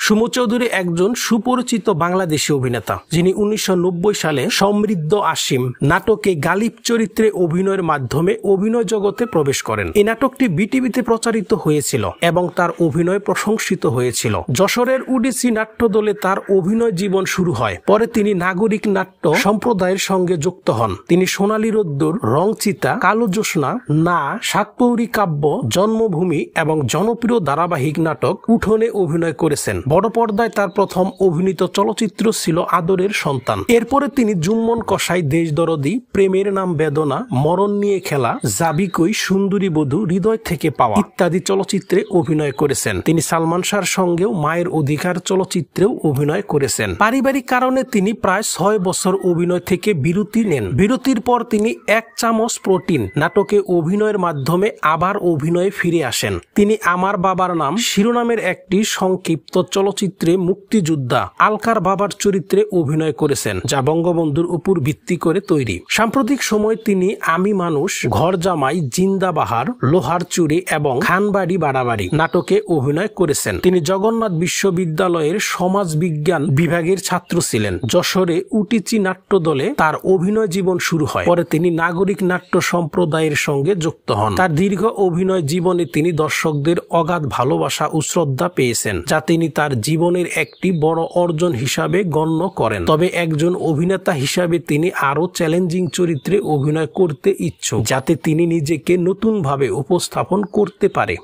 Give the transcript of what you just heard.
Sumo Chowdhury একজন সুপরিচিত বাংলাদেশী অভিনেতা, যিনি 1990 সালে সমৃদ্ধ আসিম নাটকে গালিব চরিত্রে অভিনয়ের মাধ্যমে অভিনয় জগতে প্রবেশ করেন। এই নাটকটি বিটিভিতে প্রচারিত হয়েছিল এবং তার অভিনয় প্রশংসিত হয়েছিল। যশোরের ওডিসি নাট্য দলে তার অভিনয় জীবন শুরু হয়। পরে তিনি নাগরিক নাট্য সম্প্রদায়ের সঙ্গে যুক্ত হন। তিনি সোনালী রোদ্দুর, রংচিতা, কালো জ্যোৎস্না, না, সাতপৌরী কাব্য, জন্মভূমি এবং জনপ্রিয় ধারাবাহিক নাটক উঠোনে অভিনয় করেছেন। বড় পর্দায় তার প্রথম অভিনীত চলচ্চিত্র ছিল আদরের সন্তান। এরপরে তিনি জুম্মন কসাই, দেশদরদি, প্রেমের নাম বেদনা, মরণ নিয়ে খেলা, যাবি কই, সুন্দরী বধূ, হৃদয় থেকে পাওয়া ইত্যাদি চলচ্চিত্রে অভিনয় করেছেন। তিনি সালমান শাহর সঙ্গেও মায়ের অধিকার চলচ্চিত্রেও অভিনয় করেছেন। পারিবারিক কারণে তিনি প্রায় 6 বছর অভিনয় থেকে বিরতি নেন। বিরতির পর তিনি 1 চামচ প্রোটিন নাটকে অভিনয়ের মাধ্যমে আবার অভিনয়ে ফিরে আসেন। তিনি আমার বাবার নাম শিরোনামের একটি সংক্ষিপ্ত চলচ্চিত্রে মুক্তিযোদ্ধা আলকার বাবার চরিত্রে অভিনয় করেছেন, যা বঙ্গবন্ধুর উপর ভিত্তি করে তৈরি। সাম্প্রতিক সময় তিনি আমি মানুষ, ঘর জামাই, জিন্দাবাহার, লোহার চুরি এবং খানবাড়ি বাড়াবাড়ি নাটকে অভিনয় করেছেন। তিনি জগন্নাথ বিশ্ববিদ্যালয়ের সমাজ বিজ্ঞান বিভাগের ছাত্র ছিলেন। যশোরে উটিচি নাট্য দলে তার অভিনয় জীবন শুরু হয়। পরে তিনি নাগরিক নাট্য সম্প্রদায়ের সঙ্গে যুক্ত হন। তার দীর্ঘ অভিনয় জীবনে তিনি দর্শকদের অগাধ ভালোবাসা ও শ্রদ্ধা পেয়েছেন, যা তিনি তার জীবনের একটি বড় অর্জন হিসাবে গণ্য করেন। তবে একজন অভিনেতা হিসাবে তিনি আরো চ্যালেঞ্জিং চরিত্রে অভিনয় করতে ইচ্ছুক, যাতে তিনি নিজেকে নতুনভাবে উপস্থাপন করতে পারে।